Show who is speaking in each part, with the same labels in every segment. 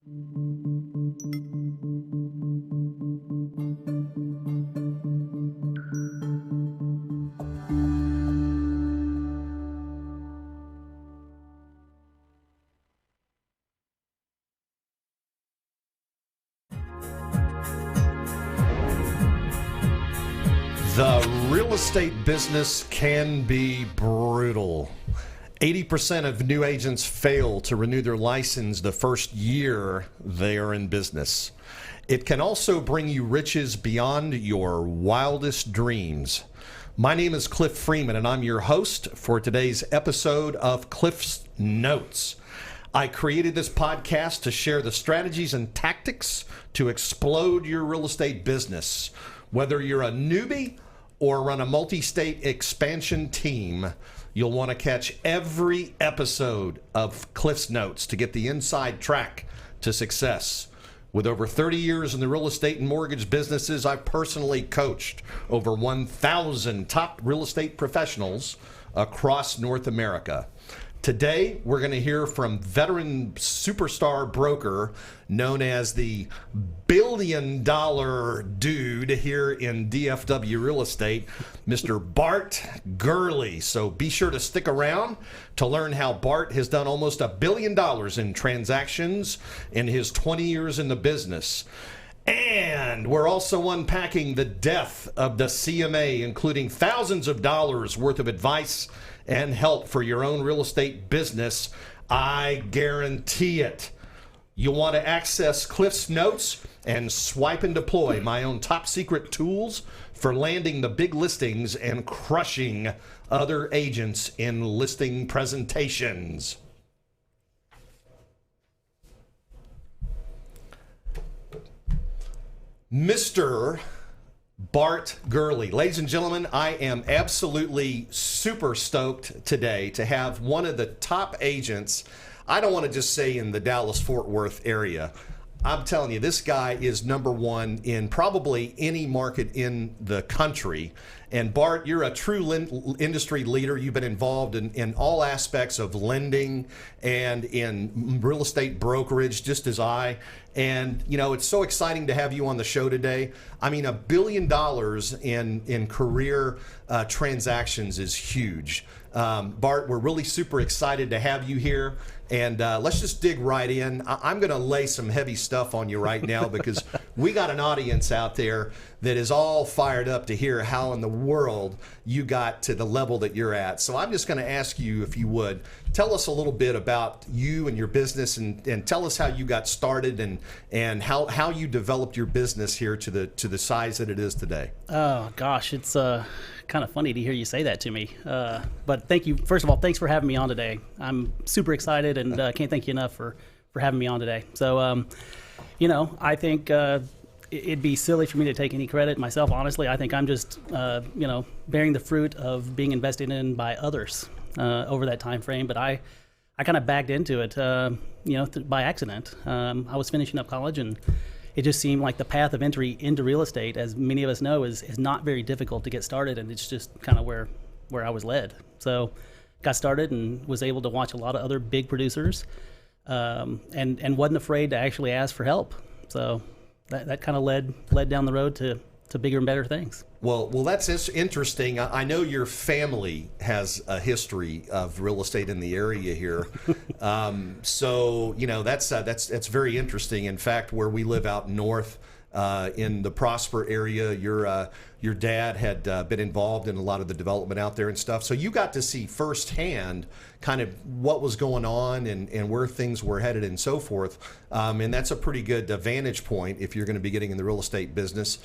Speaker 1: The real estate business can be brutal. 80% of new agents fail to renew their license the first year they are in business. It can also bring you riches beyond your wildest dreams. My name is Cliff Freeman, and I'm your host for today's episode of Cliff's Notes. I created this podcast to share the strategies and tactics to explode your real estate business. Whether you're a newbie or run a multi-state expansion team, you'll want to catch every episode of Cliff's Notes to get the inside track to success. With over 30 years in the real estate and mortgage businesses, I've personally coached over 1,000 top real estate professionals across North America. Today, we're going to hear from veteran superstar broker known as the billion-dollar dude here in DFW real estate, Mr. Bart Gurley. So be sure to stick around to learn how Bart has done almost $1 billion in transactions in his 20 years in the business. And we're also unpacking the death of the CMA, including thousands of dollars worth of advice and help for your own real estate business. I guarantee it. You'll want to access Cliff's Notes and swipe and deploy my own top secret tools for landing the big listings and crushing other agents in listing presentations. Mr. Bart Gurley. Ladies and gentlemen, I am absolutely super stoked today to have one of the top agents. I don't want to just say in the Dallas-Fort Worth area. I'm telling you, this guy is number one in probably any market in the country. And Bart, you're a true industry leader. You've been involved in all aspects of lending and in real estate brokerage, just as I. And, you know, it's so exciting to have you on the show today. I mean, $1 billion in career transactions is huge. Bart, we're really super excited to have you here. And let's just dig right in. I'm going to lay some heavy stuff on you right now because we got an audience out there that is all fired up to hear how in the world you got to the level that you're at. So I'm just going to ask you, if you would, tell us a little bit about you and your business, and tell us how you got started and how you developed your business here to the size that it is today.
Speaker 2: Oh, gosh, it's kind of funny to hear you say that to me. But thank you. First of all, thanks for having me on today. I'm super excited and can't thank you enough for having me on today. So, you know, I think it'd be silly for me to take any credit myself. Honestly, I think I'm just, you know, bearing the fruit of being invested in by others over that time frame. But I kind of backed into it, you know, by accident. I was finishing up college, and it just seemed like the path of entry into real estate, as many of us know, is not very difficult to get started, and it's just kind of where I was led. So got started and was able to watch a lot of other big producers, and wasn't afraid to actually ask for help. So that kind of led down the road to bigger and better things.
Speaker 1: Well, that's interesting. I know your family has a history of real estate in the area here, so you know that's very interesting. In fact, where we live out north in the Prosper area, your dad had been involved in a lot of the development out there and stuff. So you got to see firsthand kind of what was going on and where things were headed and so forth. And that's a pretty good vantage point if you're going to be getting in the real estate business.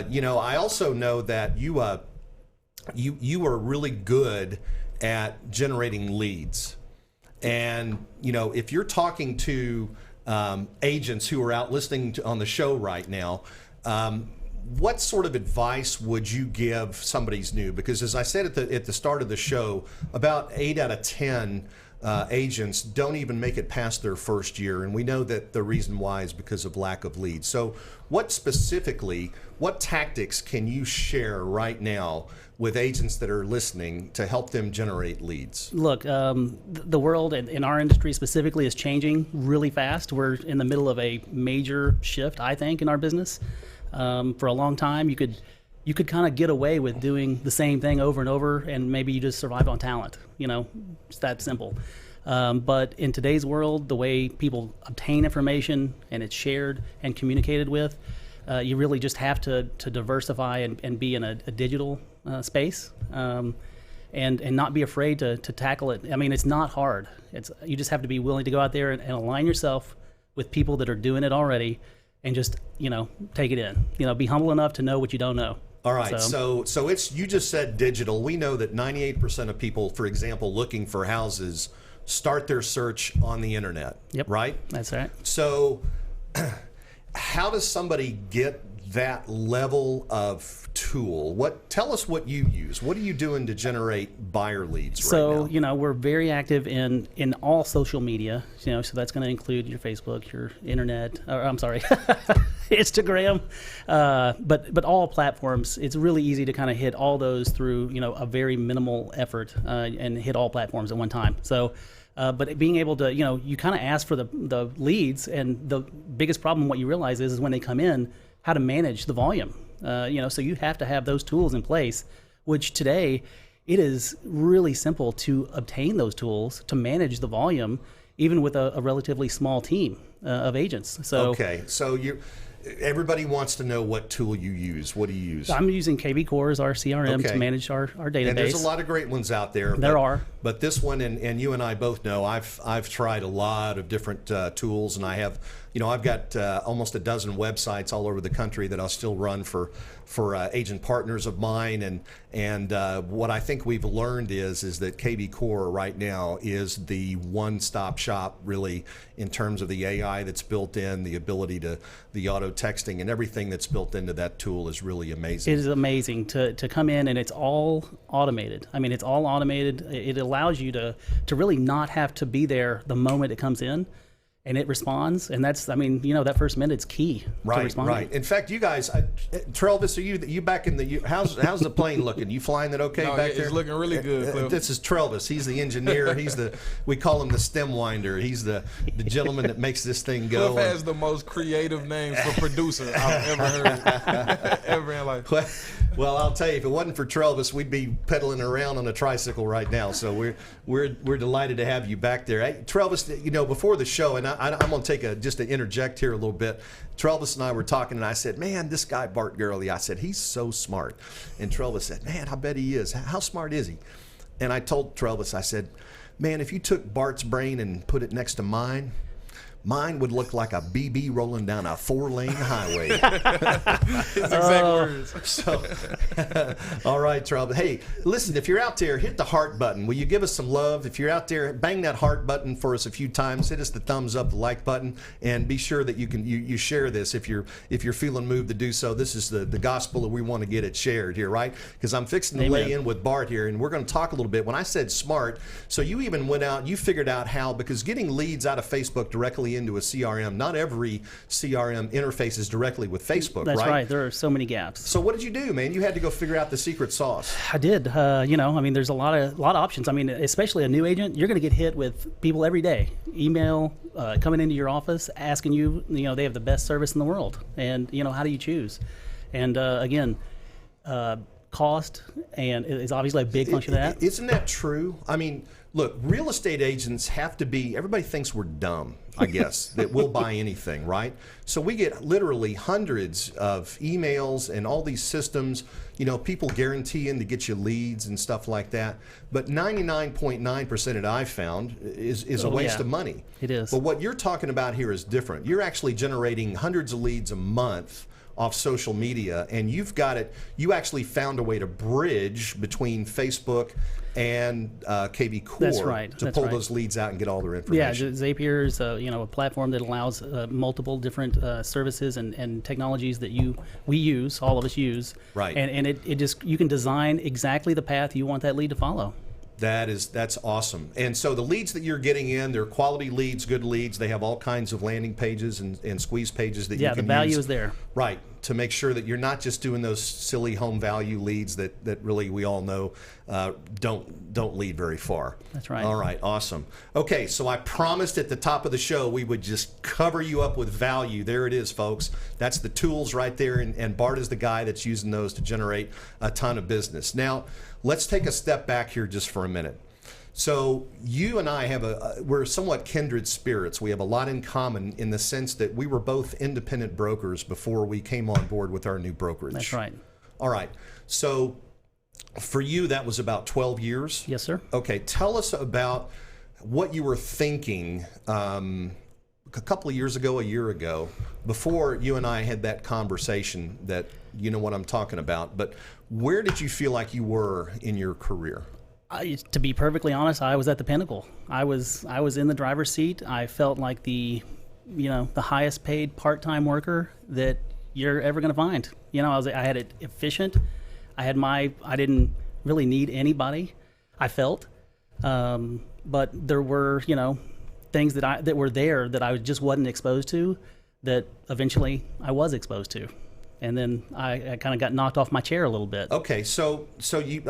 Speaker 1: You know, I also know that you are really good at generating leads. And, you know, if you're talking to agents who are out listening on the show right now, what sort of advice would you give somebody who's new? Because as I said at the start of the show, about 8 out of 10 agents don't even make it past their first year, and we know that the reason why is because of lack of leads. So what tactics can you share right now with agents that are listening to help them generate leads?
Speaker 2: Look, the world in our industry specifically is changing really fast. We're in the middle of a major shift, I think, in our business. For a long time, you could kind of get away with doing the same thing over and over, and maybe you just survive on talent. It's that simple. But in today's world, the way people obtain information and it's shared and communicated with, you really just have to diversify and be in a digital space, and not be afraid to tackle it. I mean, it's not hard. You just have to be willing to go out there and align yourself with people that are doing it already, and just take it in. Be humble enough to know what you don't know.
Speaker 1: All right, so it's, you just said digital. We know that 98% of people, for example, looking for houses, start their search on the internet.
Speaker 2: Yep.
Speaker 1: Right?
Speaker 2: That's right.
Speaker 1: So how does somebody get that level of tool? Tell us what you use. What are you doing to generate buyer leads right now?
Speaker 2: We're very active in all social media. So that's going to include your Facebook, your internet, or I'm sorry, Instagram, but all platforms. It's really easy to kind of hit all those through a very minimal effort, and hit all platforms at one time. So. But being able to, you kind of ask for the leads, and the biggest problem, what you realize is when they come in, how to manage the volume. So you have to have those tools in place, which today it is really simple to obtain those tools to manage the volume, even with a relatively small team of agents. So
Speaker 1: okay, so everybody wants to know what tool you use. What do you use?
Speaker 2: I'm using KB Core as our CRM to manage our database.
Speaker 1: And there's a lot of great ones out there.
Speaker 2: There are.
Speaker 1: But this one, and you and I both know, I've tried a lot of different tools, and I've got almost a dozen websites all over the country that I'll still run for agent partners of mine, and what I think we've learned is that KB Core right now is the one-stop shop, really, in terms of the AI that's built in, the ability to the auto texting, and everything that's built into that tool is really amazing.
Speaker 2: It is amazing to come in, and it's all automated. I mean, it's all automated. It allows you to really not have to be there the moment it comes in. And it responds, and that's, that first minute's key to responding.
Speaker 1: Right. In fact, you guys, Travis, are you back in the? How's the plane looking? You flying it okay back there?
Speaker 3: It's looking really good, Cliff.
Speaker 1: This is Travis. He's the engineer. We call him the stem winder. He's the gentleman that makes this thing go.
Speaker 3: Cliff has the most creative names for producer I've ever heard ever in life.
Speaker 1: Well, I'll tell you, if it wasn't for Travis, we'd be pedaling around on a tricycle right now. So we're delighted to have you back there. Hey, Travis, before the show, and I'm going to just to interject here a little bit. Travis and I were talking, and I said, man, this guy, Bart Gurley, I said, he's so smart. And Travis said, man, I bet he is. How smart is he? And I told Travis, I said, man, if you took Bart's brain and put it next to mine would look like a BB rolling down a 4-lane highway.
Speaker 3: His exact words.
Speaker 1: So, all right, Travis. Hey, listen, if you're out there, hit the heart button. Will you give us some love? If you're out there, bang that heart button for us a few times. Hit us the thumbs up, the like button, and be sure that you share this if you're feeling moved to do so. This is the gospel that we want to get it shared here, right? Because I'm fixing to lay in with Bart here, and we're going to talk a little bit. When I said smart, so you even went out, you figured out how, because getting leads out of Facebook directly into a CRM, not every CRM interfaces directly with Facebook.
Speaker 2: That's right. There are so many gaps.
Speaker 1: So what did you do, man? You had to go figure out the secret sauce.
Speaker 2: I did. There's a lot of options. Especially a new agent, you're going to get hit with people every day. Email coming into your office asking you, they have the best service in the world, and how do you choose? And again, cost and is obviously a big function of that.
Speaker 1: Isn't that true? Look, real estate agents have to be, everybody thinks we're dumb, I guess, that we'll buy anything, right? So we get literally hundreds of emails and all these systems, people guaranteeing to get you leads and stuff like that. But 99.9% that I've found is a waste of money.
Speaker 2: It is.
Speaker 1: But what you're talking about here is different. You're actually generating hundreds of leads a month off social media, and you actually found a way to bridge between Facebook and KB Core.
Speaker 2: That's right.
Speaker 1: To pull those leads out and get all their information.
Speaker 2: Yeah, Zapier is a platform that allows multiple different services and technologies that all of us use.
Speaker 1: Right.
Speaker 2: And it just, you can design exactly the path you want that lead to follow.
Speaker 1: That's awesome. And so the leads that you're getting in, they're quality leads, good leads. They have all kinds of landing pages and squeeze pages that you can use.
Speaker 2: Yeah, the value is there.
Speaker 1: Right, to make sure that you're not just doing those silly home value leads that really we all know don't lead very far.
Speaker 2: That's right.
Speaker 1: All right, awesome. Okay, so I promised at the top of the show we would just cover you up with value. There it is, folks. That's the tools right there, and Bart is the guy that's using those to generate a ton of business. Now, let's take a step back here just for a minute. So you and I we're somewhat kindred spirits. We have a lot in common in the sense that we were both independent brokers before we came on board with our new brokerage.
Speaker 2: That's right.
Speaker 1: All right. So for you, that was about 12 years?
Speaker 2: Yes, sir.
Speaker 1: Okay. Tell us about what you were thinking a couple of years ago, a year ago, before you and I had that conversation that you know what I'm talking about. But where did you feel like you were in your career?
Speaker 2: To be perfectly honest, I was at the pinnacle. I was in the driver's seat. I felt like the highest paid part-time worker that you're ever going to find. I had it efficient. I didn't really need anybody, I felt. But there were, things that were there that I just wasn't exposed to that eventually I was exposed to. And then I kind of got knocked off my chair a little bit.
Speaker 1: Okay, so you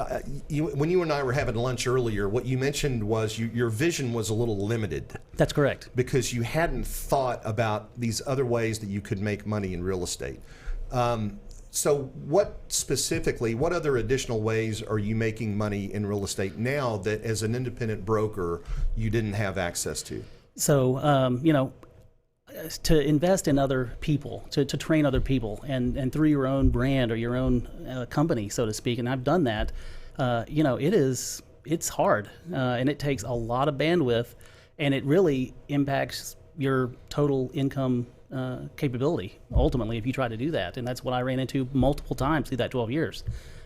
Speaker 1: when you and I were having lunch earlier, what you mentioned was your vision was a little limited.
Speaker 2: That's correct.
Speaker 1: Because you hadn't thought about these other ways that you could make money in real estate. So what other additional ways are you making money in real estate now that as an independent broker you didn't have access to?
Speaker 2: So, to invest in other people, to train other people, and through your own brand or your own company, so to speak, and I've done that, it's hard, and it takes a lot of bandwidth, and it really impacts your total income capability, ultimately, if you try to do that. And that's what I ran into multiple times through that 12 years.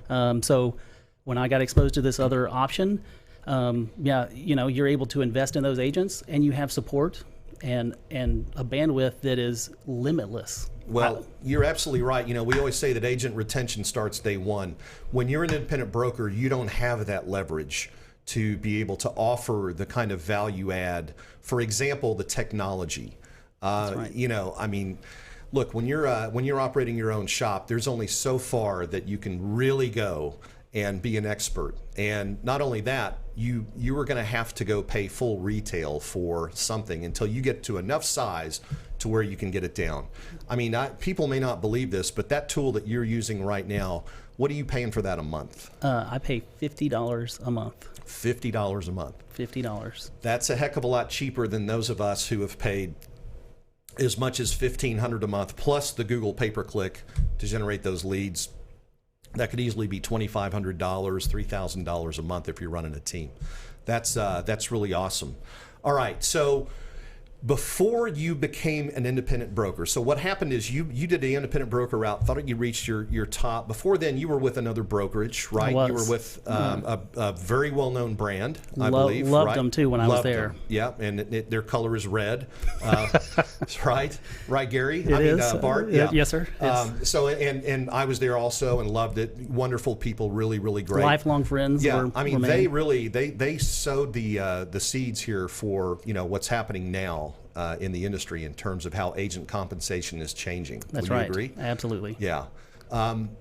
Speaker 2: So when I got exposed to this other option, you're able to invest in those agents, and you have support and a bandwidth that is limitless.
Speaker 1: Well, you're absolutely right. We always say that agent retention starts day one. When you're an independent broker, you don't have that leverage to be able to offer the kind of value add. For example, the technology.
Speaker 2: That's right.
Speaker 1: Look, when you're operating your own shop, there's only so far that you can really go and be an expert. And not only that, you are going to have to go pay full retail for something until you get to enough size to where you can get it down. People may not believe this, but that tool that you're using right now, what are you paying for that a month?
Speaker 2: I pay $50 a month.
Speaker 1: $50 a month.
Speaker 2: $50.
Speaker 1: That's a heck of a lot cheaper than those of us who have paid as much as $1,500 a month, plus the Google pay-per-click to generate those leads. That could easily be $2,500, $3,000 a month if you're running a team. That's really awesome. All right, so before you became an independent broker, so what happened is you did the independent broker route, thought you reached your top. Before then, you were with another brokerage, right? You were with a very well-known brand, I believe.
Speaker 2: Loved
Speaker 1: right?
Speaker 2: them, too, when I was there.
Speaker 1: Them. Yeah, and their color is red. Right? Right, Gary?
Speaker 2: It is.
Speaker 1: Bart? Yeah.
Speaker 2: Yes, sir.
Speaker 1: So I was there also and loved it. Wonderful people, really, really great.
Speaker 2: Lifelong friends.
Speaker 1: Yeah, they sowed the seeds here for what's happening now in the industry in terms of how agent compensation is changing.
Speaker 2: That's
Speaker 1: Would
Speaker 2: right.
Speaker 1: you agree?
Speaker 2: Absolutely.
Speaker 1: Yeah.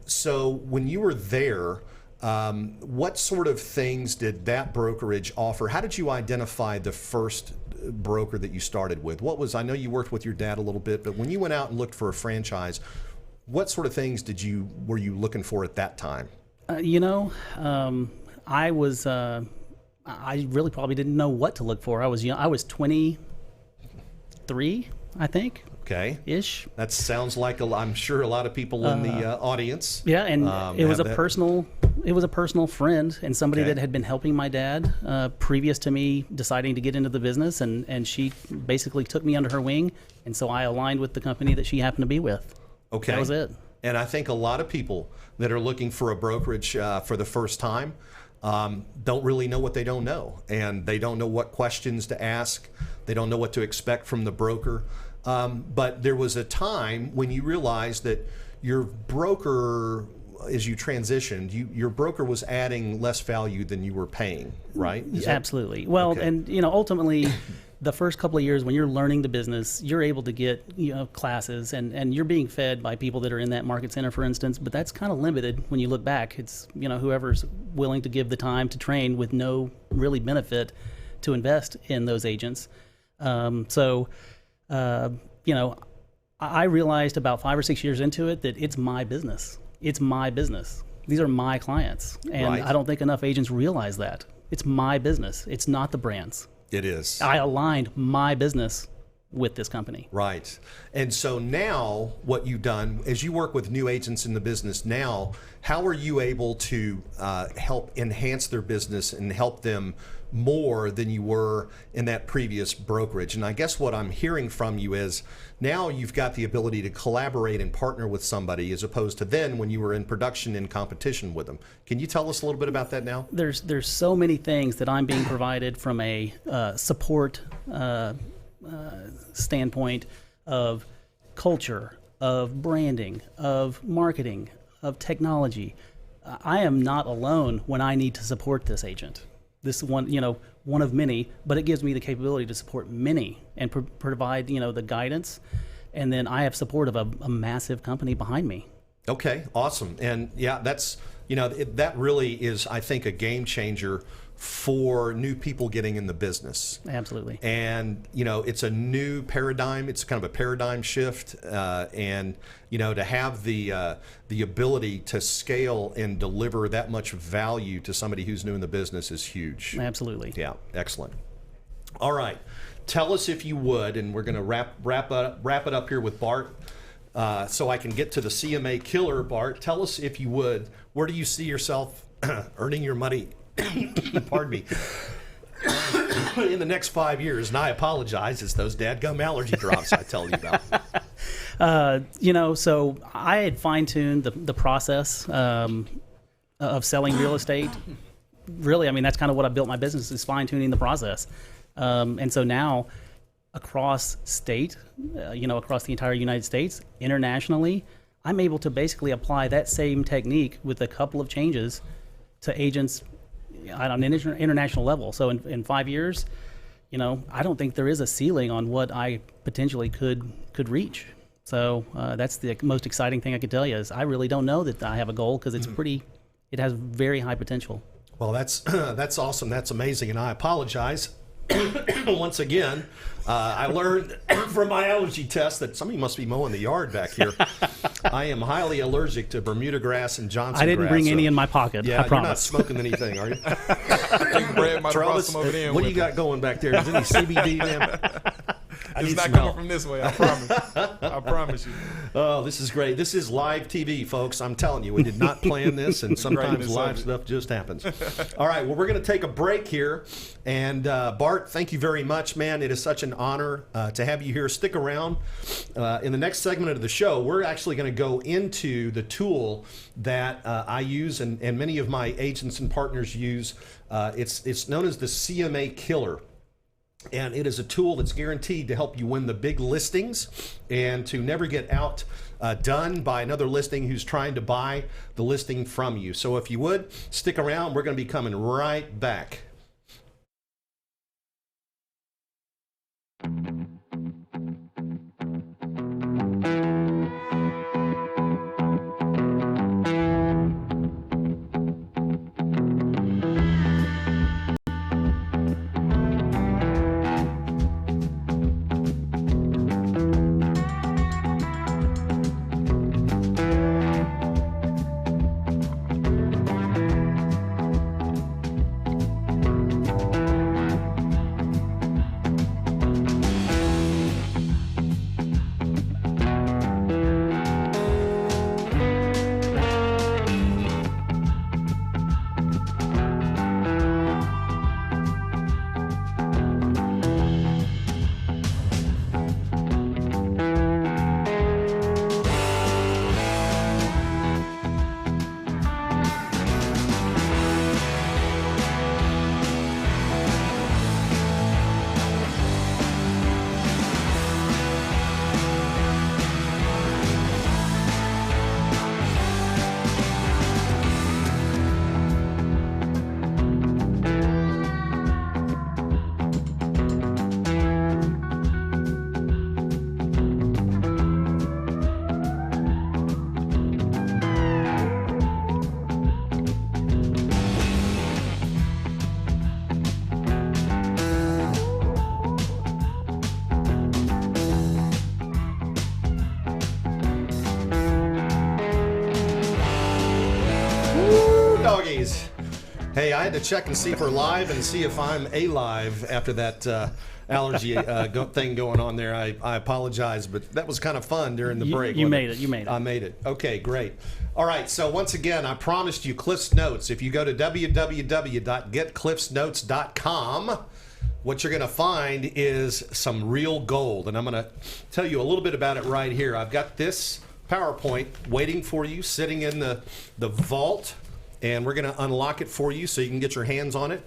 Speaker 1: So when you were there, what sort of things did that brokerage offer? How did you identify the first broker that you started with? I know you worked with your dad a little bit, but when you went out and looked for a franchise, what sort of things were you looking for at that time?
Speaker 2: I really probably didn't know what to look for. I was young. I was 23, I think.
Speaker 1: Okay.
Speaker 2: Ish.
Speaker 1: That sounds like I'm sure a lot of people in the audience.
Speaker 2: Yeah, and it was a personal friend and somebody that had been helping my dad previous to me deciding to get into the business, and she basically took me under her wing, and so I aligned with the company that she happened to be with.
Speaker 1: Okay.
Speaker 2: That was it.
Speaker 1: And I think a lot of people that are looking for a brokerage for the first time don't really know what they don't know, and they don't know what questions to ask. They don't know what to expect from the broker. But there was a time when you realized that your broker as you transitioned, your broker was adding less value than you were paying, right?
Speaker 2: Absolutely. Well,
Speaker 1: okay.
Speaker 2: And ultimately, the first couple of years when you're learning the business, you're able to get classes, and you're being fed by people that are in that market center, for instance. But that's kind of limited when you look back. It's whoever's willing to give the time to train with no really benefit to invest in those agents. I realized about 5 or 6 years into it that it's my business. It's my business. These are my clients. And
Speaker 1: right.
Speaker 2: I don't think enough agents realize that. It's my business. It's not the brand's.
Speaker 1: It is.
Speaker 2: I aligned my business with this company.
Speaker 1: Right. And so now what you've done, as you work with new agents in the business now, how are you able to help enhance their business and help them more than you were in that previous brokerage? And I guess what I'm hearing from you is now you've got the ability to collaborate and partner with somebody as opposed to then when you were in production in competition with them. Can you tell us a little bit about that now?
Speaker 2: There's so many things that I'm being provided from a support standpoint of culture, of branding, of marketing, of technology. I am not alone when I need to support this agent. This one, one of many, but it gives me the capability to support many and provide, the guidance. And then I have support of a massive company behind me. Okay,
Speaker 1: awesome. And yeah, that's, that really is, I think, a game changer for new people getting in the business.
Speaker 2: Absolutely.
Speaker 1: And, it's a new paradigm. It's kind of a paradigm shift. And, to have the ability to scale and deliver that much value to somebody who's new in the business is huge.
Speaker 2: Absolutely.
Speaker 1: Yeah, excellent. All right. Tell us if you would, and we're going to wrap it up here with Bart, so I can get to the CMA killer. Bart, tell us if you would, where do you see yourself earning your money? Pardon me. In the next 5 years, and I apologize, it's those dadgum allergy drops I tell you about.
Speaker 2: So I had fine-tuned the process of selling real estate. Really, that's kind of what I built my business, is fine-tuning the process. And so now, across state, across the entire United States, internationally, I'm able to basically apply that same technique with a couple of changes to agents on an international level. So in 5 years, I don't think there is a ceiling on what I potentially could reach. So that's the most exciting thing I could tell you, is I really don't know that I have a goal, because it has very high potential.
Speaker 1: Well, that's awesome. That's amazing. And I apologize. Once again, I learned from my allergy test that somebody must be mowing the yard back here. I am highly allergic to Bermuda grass and Johnson grass.
Speaker 2: I didn't bring any in my pocket.
Speaker 1: Yeah,
Speaker 2: I promise.
Speaker 1: You're not smoking anything, are you?
Speaker 3: Travis,
Speaker 1: what do you got going back there? Is there any CBD, man?
Speaker 3: It's not coming from this way, I promise. I promise you.
Speaker 1: Oh, this is great. This is live TV, folks. I'm telling you, we did not plan this, and sometimes live stuff just happens. All right, well, we're going to take a break here. And Bart, thank you very much, man. It is such an honor to have you here. Stick around. In the next segment of the show, we're actually going to go into the tool that I use and many of my agents and partners use. It's known as the CMA Killer. And it is a tool that's guaranteed to help you win the big listings and to never get outdone by another listing who's trying to buy the listing from you. So if you would, stick around. We're going to be coming right back. Hey, I had to check and see if we're live and see if I'm alive after that allergy thing going on there. I apologize, but that was kind of fun during the break.
Speaker 2: You made it. You made it.
Speaker 1: I made it. Okay, great. All right, so once again, I promised you Cliff's Notes. If you go to www.getcliffsnotes.com, what you're going to find is some real gold. And I'm going to tell you a little bit about it right here. I've got this PowerPoint waiting for you, sitting in the vault, and we're going to unlock it for you so you can get your hands on it.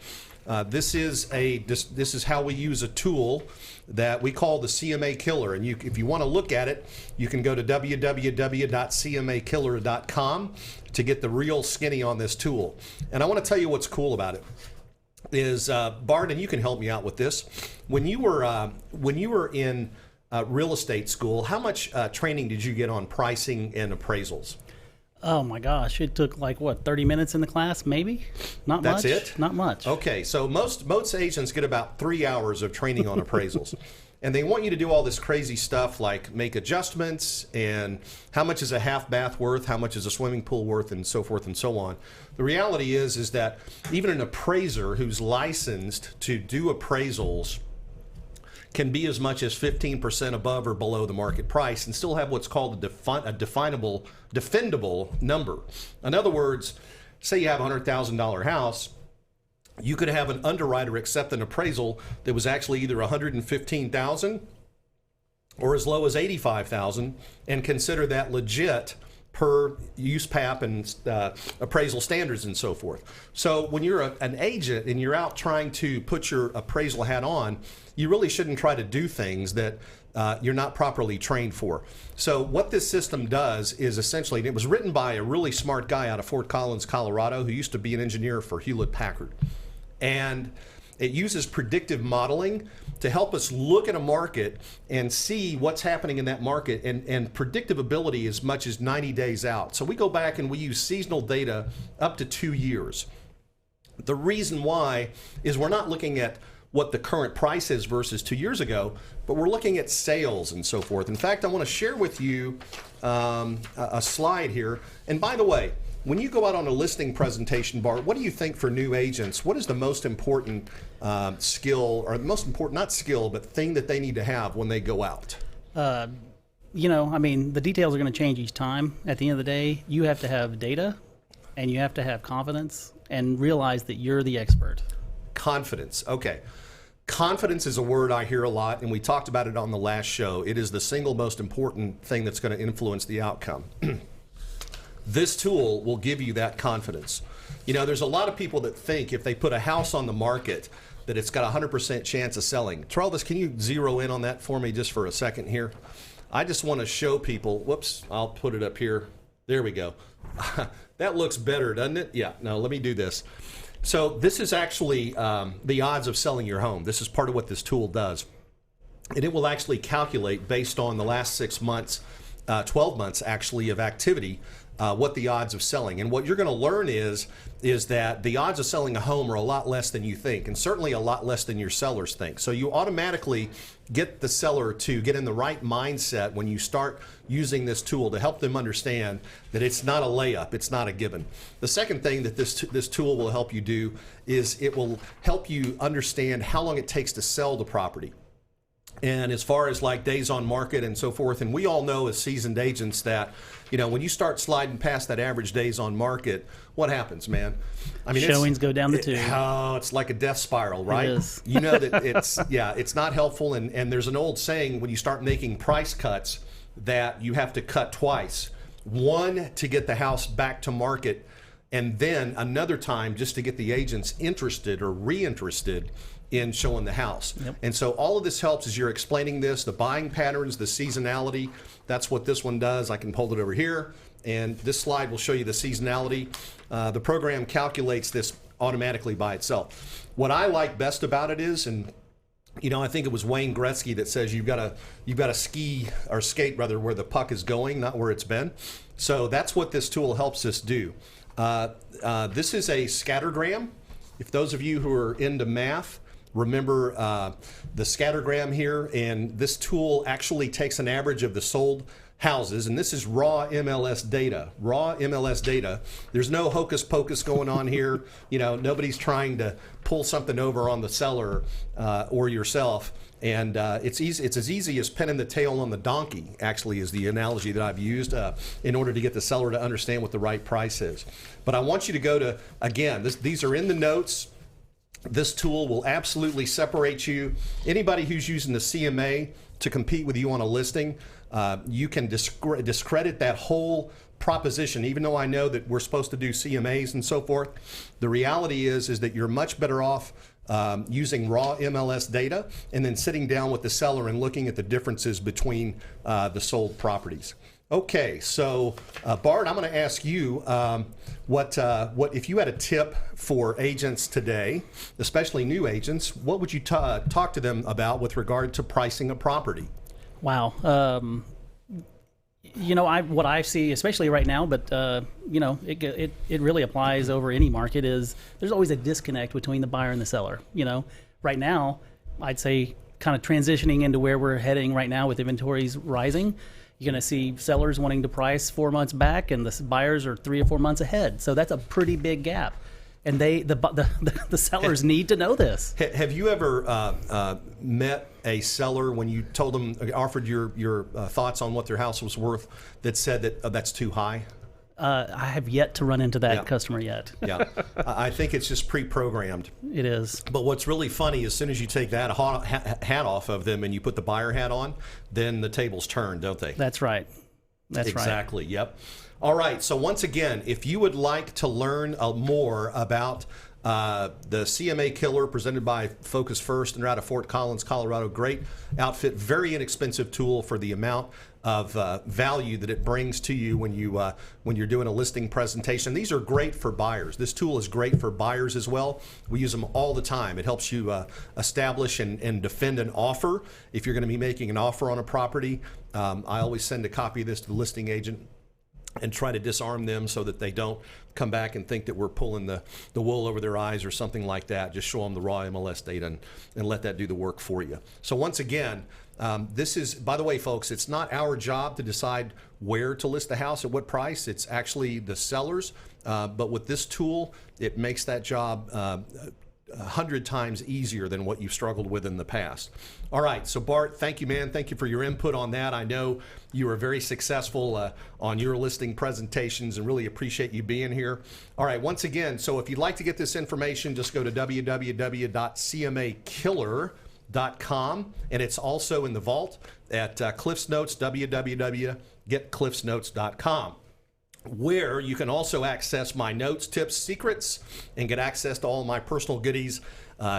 Speaker 1: This is how we use a tool that we call the CMA Killer. And if you want to look at it, you can go to www.cmakiller.com to get the real skinny on this tool. And I want to tell you what's cool about it is, Bart, and you can help me out with this. When you were in real estate school, how much training did you get on pricing and appraisals?
Speaker 2: Oh my gosh, it took like 30 minutes in the class, maybe? Not much.
Speaker 1: That's it?
Speaker 2: Not much.
Speaker 1: Okay, so most agents get about 3 hours of training on appraisals. And they want you to do all this crazy stuff like make adjustments and how much is a half bath worth, how much is a swimming pool worth, and so forth and so on. The reality is that even an appraiser who's licensed to do appraisals can be as much as 15% above or below the market price and still have what's called a defendable number. In other words, say you have a $100,000 house, you could have an underwriter accept an appraisal that was actually either $115,000 or as low as $85,000 and consider that legit per USPAP and appraisal standards and so forth. So when you're an agent and you're out trying to put your appraisal hat on, you really shouldn't try to do things that you're not properly trained for. So what this system does is essentially, and it was written by a really smart guy out of Fort Collins, Colorado, who used to be an engineer for Hewlett-Packard. And it uses predictive modeling to help us look at a market and see what's happening in that market, and predictive ability as much as 90 days out. So we go back and we use seasonal data up to 2 years. The reason why is we're not looking at what the current price is versus 2 years ago, but we're looking at sales and so forth. In fact, I want to share with you a slide here. And by the way, when you go out on a listing presentation, Bart, what do you think for new agents? What is the most important skill, or the most important, not skill, but thing that they need to have when they go out?
Speaker 2: The details are going to change each time. At the end of the day, you have to have data and you have to have confidence and realize that you're the expert.
Speaker 1: Confidence. Okay. Confidence is a word I hear a lot, and we talked about it on the last show. It is the single most important thing that's going to influence the outcome. This tool will give you that confidence. You know, there's a lot of people that think if they put a house on the market that it's got a 100% chance of selling. Travis, can you zero in on that for me just for a second here? I just want to show people, whoops, I'll put it up here. There we go. That looks better, doesn't it? Yeah, no, let me do this. So this is actually the odds of selling your home. This is part of what this tool does. And it will actually calculate based on the last 6 months, 12 months actually of activity, what the odds of selling. And what you're going to learn is that the odds of selling a home are a lot less than you think, and certainly a lot less than your sellers think. So you automatically get the seller to get in the right mindset when you start using this tool to help them understand that it's not a layup, it's not a given. The second thing that this tool will help you do is it will help you understand how long it takes to sell the property. And as far as like days on market and so forth, and we all know as seasoned agents that, you know, when you start sliding past that average days on market, what happens, man? I mean,
Speaker 2: showings go down the tube.
Speaker 1: It's like a death spiral, right?
Speaker 2: It is.
Speaker 1: You know that it's not helpful. And there's an old saying when you start making price cuts that you have to cut twice. One to get the house back to market, and then another time just to get the agents interested or reinterested in showing the house.
Speaker 2: Yep.
Speaker 1: And so all of this helps as you're explaining this, the buying patterns, the seasonality. That's what this one does. I can hold it over here, and this slide will show you the seasonality. The program calculates this automatically by itself. What I like best about it is, and you know, I think it was Wayne Gretzky that says you've got to ski or skate rather where the puck is going, not where it's been. So that's what this tool helps us do. This is a scattergram. If those of you who are into math, remember the scattergram here, and this tool actually takes an average of the sold houses, and this is raw MLS data. Raw MLS data. There's no hocus pocus going on here. Nobody's trying to pull something over on the seller or yourself. And it's easy. It's as easy as pinning the tail on the donkey, actually, is the analogy that I've used in order to get the seller to understand what the right price is. But I want you to go to, again, these are in the notes. This tool will absolutely separate you. Anybody who's using the CMA to compete with you on a listing, you can discredit that whole proposition. Even though I know that we're supposed to do CMAs and so forth, the reality is that you're much better off using raw MLS data and then sitting down with the seller and looking at the differences between the sold properties. Okay, so Bart, I'm going to ask you what if you had a tip for agents today, especially new agents, what would you talk to them about with regard to pricing a property?
Speaker 2: Wow. What I see, especially right now, but it really applies over any market, is there's always a disconnect between the buyer and the seller. Right now, I'd say kind of transitioning into where we're heading right now with inventories rising. You're going to see sellers wanting to price 4 months back, and the buyers are 3 or 4 months ahead. So that's a pretty big gap. And the sellers need to know this.
Speaker 1: Have you ever met a seller when you told them, offered your thoughts on what their house was worth, that said that that's too high?
Speaker 2: I have yet to run into that customer yet.
Speaker 1: Yeah, I think it's just pre-programmed.
Speaker 2: It is.
Speaker 1: But what's really funny, as soon as you take that hat off of them and you put the buyer hat on, then the tables turn, don't they?
Speaker 2: That's right. That's
Speaker 1: exactly. Yep. All right. So once again, if you would like to learn more about the CMA Killer presented by Focus First and they're out of Fort Collins, Colorado, great outfit, very inexpensive tool for the amount of value that it brings to you when you're doing a listing presentation. These are great for buyers. This tool is great for buyers as well. We use them all the time. It helps you establish and defend an offer. If you're going to be making an offer on a property, I always send a copy of this to the listing agent and try to disarm them so that they don't come back and think that we're pulling the wool over their eyes or something like that. Just show them the raw MLS data and let that do the work for you. So once again, this is, by the way, folks, it's not our job to decide where to list the house at what price. It's actually the seller's. But with this tool, it makes that job 100 times easier than what you've struggled with in the past. All right, so Bart, thank you, man. Thank you for your input on that. I know you were very successful on your listing presentations and really appreciate you being here. All right, once again, so if you'd like to get this information, just go to www.cmakiller.com, and it's also in the vault at Cliff's Notes, www.getcliffsnotes.com, where you can also access my notes, tips, secrets, and get access to all my personal goodies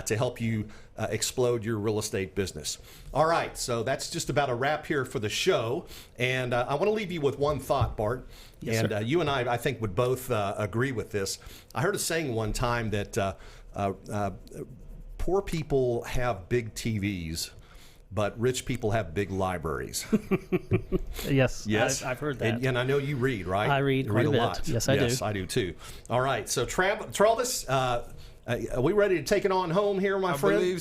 Speaker 1: to help you explode your real estate business. All right, so that's just about a wrap here for the show. And I want to leave you with one thought, Bart.
Speaker 2: Yes,
Speaker 1: and
Speaker 2: sir.
Speaker 1: You and I think, would both agree with this. I heard a saying one time that poor people have big TVs, but rich people have big libraries.
Speaker 2: Yes,
Speaker 1: Yes,
Speaker 2: I've heard that.
Speaker 1: And I know you read, right?
Speaker 2: I read
Speaker 1: You
Speaker 2: quite a bit.
Speaker 1: lot.
Speaker 2: Yes, I do.
Speaker 1: Yes, I do too. All right, so Travis, are we ready to take it on home here, my friend?
Speaker 3: I believe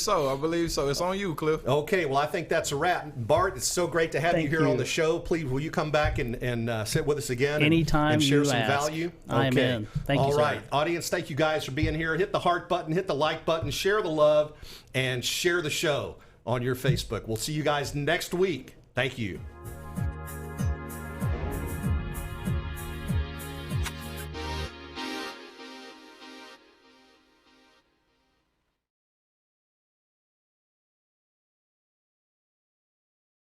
Speaker 3: so. It's on you, Cliff.
Speaker 1: Okay, well, I think that's a wrap. Bart, it's so great to have you
Speaker 2: Thank
Speaker 1: here
Speaker 2: you.
Speaker 1: on the show. Please, will you come back and sit with us again?
Speaker 2: Anytime
Speaker 1: and share
Speaker 2: you
Speaker 1: some
Speaker 2: ask.
Speaker 1: value?
Speaker 2: I am in. Thank you,
Speaker 1: All
Speaker 2: sir.
Speaker 1: right, audience, thank you guys for being here. Hit the heart button, hit the like button, share the love, and share the show on your Facebook. We'll see you guys next week. Thank you.